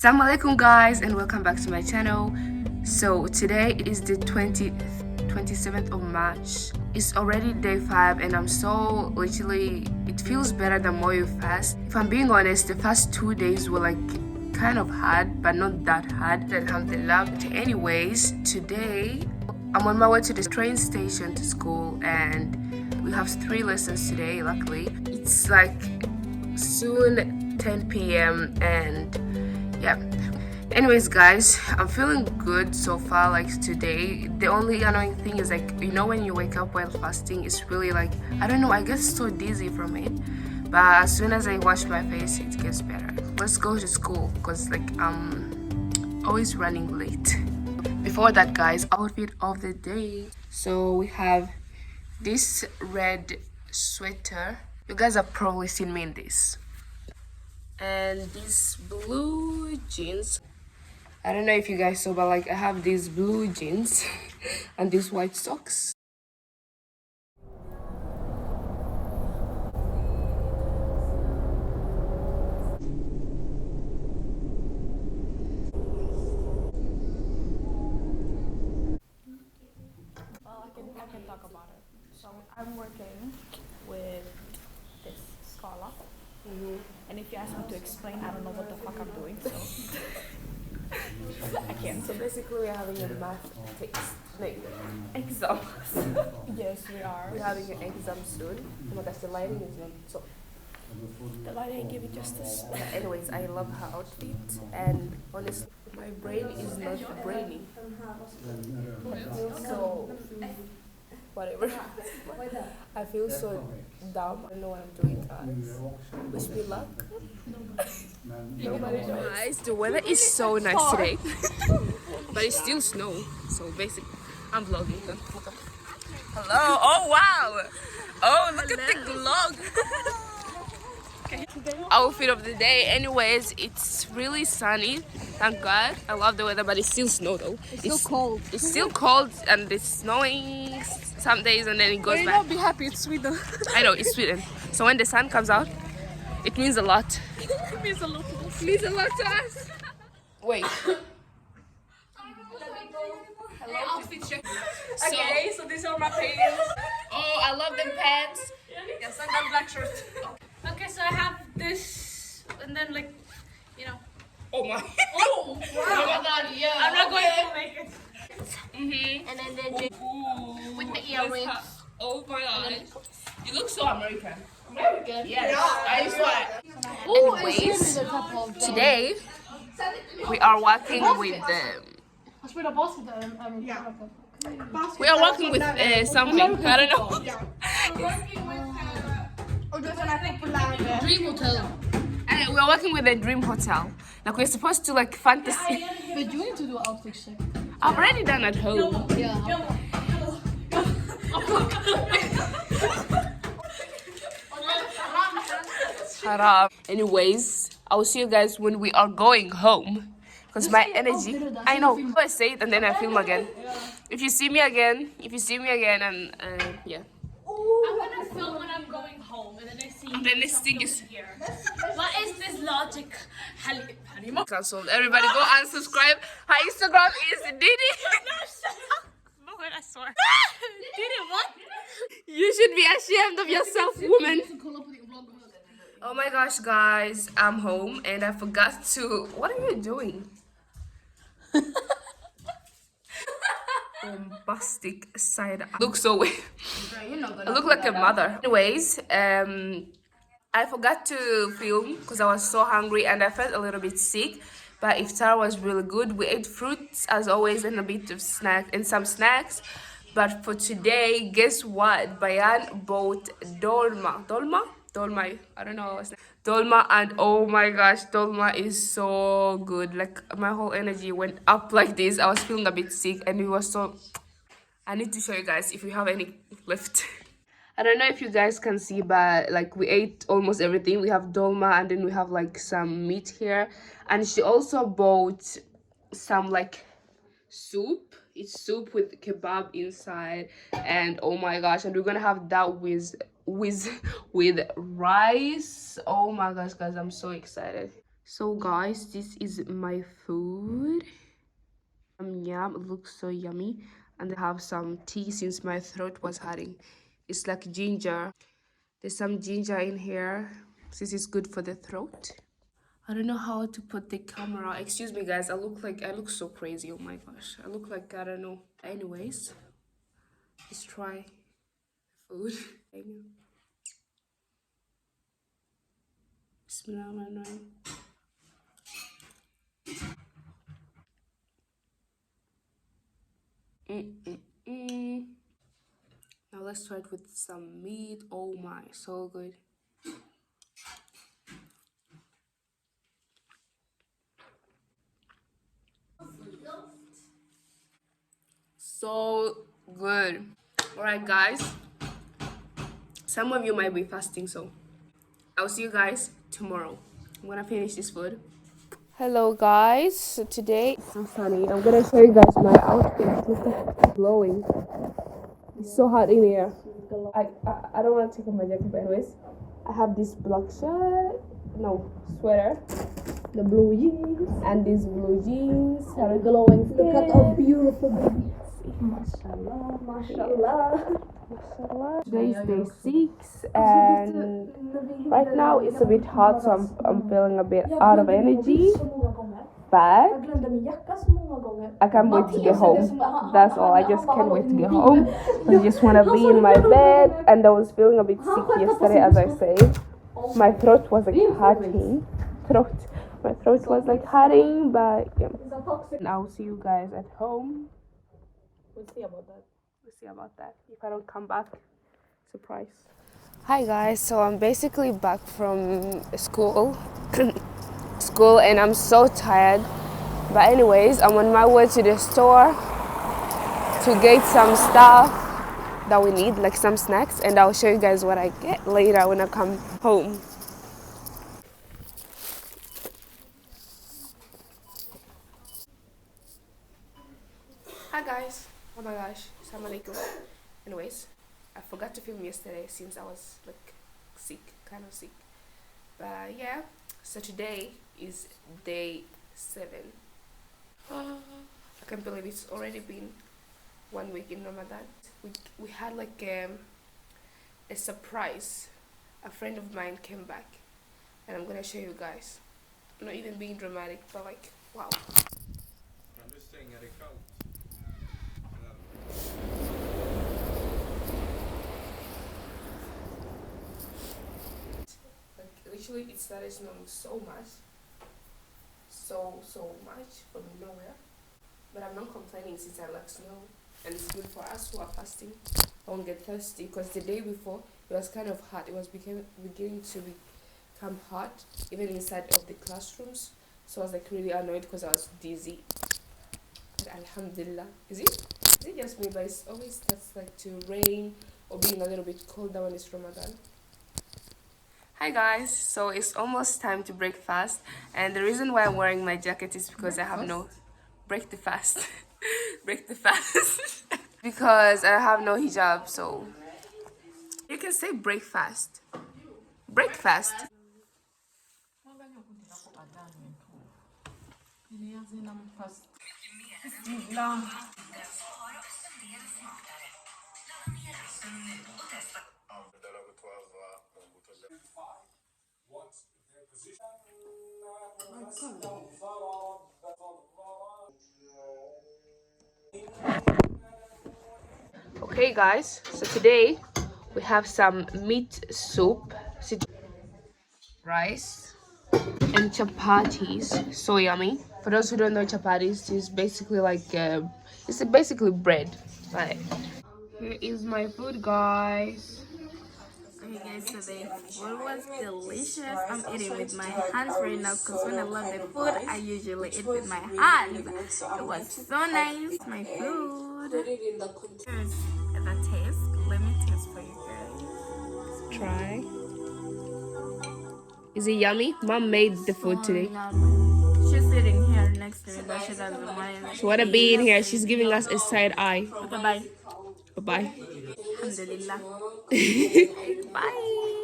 Assalamu alaikum guys and welcome back to my channel. So today is the 27th of March. It's already day 5 and I'm so literally, it feels better the more you fast. If I'm being honest, the first 2 days were like kind of hard but not that hard. Alhamdulillah. But anyways, today I'm on my way to the train station to school and we have 3 lessons today. Luckily it's like soon 10 p.m. and yeah, anyways guys, I'm feeling good so far. Like today, the only annoying thing is like, you know, when you wake up while fasting, it's really like, I don't know, I get so dizzy from it, but as soon as I wash my face it gets better. Let's go to school because like I'm always running late. Before that guys, outfit of the day. So we have this red sweater, you guys have probably seen me in this, and these blue jeans. I don't know if you guys saw, but like I have these blue jeans and these white socks. I can talk about it. So I'm working with this Scala, and if you ask me to explain, I don't know what the fuck I'm doing. So I can't. So basically we're having a math text, like exam. Yes, we are. We're having an exam soon. Oh my gosh, the lighting is not so. The light ain't giving justice. Anyways, I love her outfit and honestly my brain is not braining. I feel so whatever. I feel so dumb. I don't know what I'm doing, guys. Wish me luck. Nobody knows. Guys, the weather is so nice today. But it's still snow. So basically, I'm vlogging. Hello. Oh wow. Oh, look at the vlog. Outfit of the day. Anyways, it's really sunny. Thank God. I love the weather, but it's still snow though. It's still cold. It's still cold and it's snowing some days and then it goes Will you back. not be happy? It's Sweden. I know, it's Sweden. So when the sun comes out, it means a lot. It means a lot to us. It means a lot to us. Wait. Outfit check. Okay, so these are my pants. Oh, I love them pants. Yes, and then black shirt. Okay, so I have this, and then like, you know. Oh my. Oh, wow. Oh my God, yeah. I'm not going to make it. And then Ooh, with the earrings. Oh my God. You look so American. American? Yes, I swear. Anyways, today we are working with we are working with something. I don't know. Dream Hotel. We are working with a dream hotel. Like we're supposed to like fantasy. But you need to do an outfit check. I've already done at home. Yeah. Shut up. Anyways, I will see you guys when we are going home. Because my energy, I know. I say it and then I film again. If you see me again, and yeah. I'm gonna film when I'm going home, and then I see. And the next thing is here. What is this logic? Halima. cancelled. Everybody go and subscribe. Her Instagram is Didi. Lord, I swear. Didi, what? You should be ashamed of yourself, woman. Oh my gosh, guys, I'm home and I forgot to. What are you doing? Bombastic side. Look so weird. I look like a mother. Anyways, I forgot to film because I was so hungry and I felt a little bit sick. But iftar was really good. We ate fruits as always and a bit of snack and some snacks. But for today, guess what? Bayan bought dolma. Dolma, I don't know what's dolma, and oh my gosh, dolma is so good. Like my whole energy went up like this. I was feeling a bit sick and it was so. I need to show you guys if we have any left. I don't know if you guys can see, but like we ate almost everything. We have dolma and then we have like some meat here, and she also bought some like soup. It's soup with kebab inside, and oh my gosh, and we're gonna have that with rice. Oh my gosh, guys, I'm so excited. So guys, this is my food. Yum, it looks so yummy. And I have some tea since my throat was hurting. It's like ginger. There's some ginger in here. This is good for the throat. I don't know how to put the camera. Excuse me guys, I look so crazy. Oh my gosh. I look like I don't know. Anyways, let's try food. I know. Bismillahirrahmanirrahim. Mm-mm-mm. Now let's try it with some meat. Oh my, so good. So good. Alright guys, some of you might be fasting, so I'll see you guys tomorrow. I'm gonna finish this food. Hello guys, so today it's so sunny. I'm gonna show you guys my outfit. Look at it's glowing. It's so hot in here. I don't want to take off my jacket, but anyways, I have this black shirt, no, sweater, The blue jeans. and these blue jeans. And a glowing. Look at how beautiful baby. Mashallah, mashallah. Today is day 6 and right now it's a bit hot, so I'm feeling a bit out of energy, but I can't wait to get home. That's all. I just can't wait to get home. I just want to be in my bed, and I was feeling a bit sick yesterday, as I said. My throat was like hurting. My throat was like hurting, but yeah. And I'll see you guys at home. We'll see about that. We'll see about that. If I don't come back, surprise. Hi guys, so I'm basically back from school, and I'm so tired. But anyways, I'm on my way to the store to get some stuff that we need, like some snacks, and I'll show you guys what I get later when I come home. Hi guys. Oh my gosh. Assalamu alaikum. Anyways, I forgot to film yesterday since I was like sick, kind of sick. But yeah, so today is day 7. I can't believe it's already been 1 week in Ramadan. We had like a surprise. A friend of mine came back, and I'm gonna show you guys. I'm not even being dramatic, but like wow. Like literally, it started snowing so much, so much from nowhere. But I'm not complaining since I like snow, and it's good for us who are fasting. I won't get thirsty because the day before it was kind of hot. It was beginning to become hot even inside of the classrooms. So I was like really annoyed because I was dizzy. But Alhamdulillah, is it just me? But it always starts like to rain or being a little bit colder when it's Ramadan. Hi guys, so it's almost time to break fast, and the reason why I'm wearing my jacket is because I have no break the fast break the fast because I have no hijab, so you can say break fast. Break fast. Okay guys, so today we have some meat soup, rice, and chapatis. So yummy. For those who don't know, chapatis is basically like it's basically bread. Right. Here is my food, guys. Okay guys, so the food was delicious. I'm eating with my hands right now because when I love the food, I usually eat with my hands. It was so nice, my food. Here's the taste. Let me taste for you guys. Try. Is it yummy? Mom made the food today. Yummy. She's sitting here next to me, but she doesn't mind. She wanna be in here. She's giving us a side eye. Okay, bye. Bye bye. Alhamdulillah. Bye.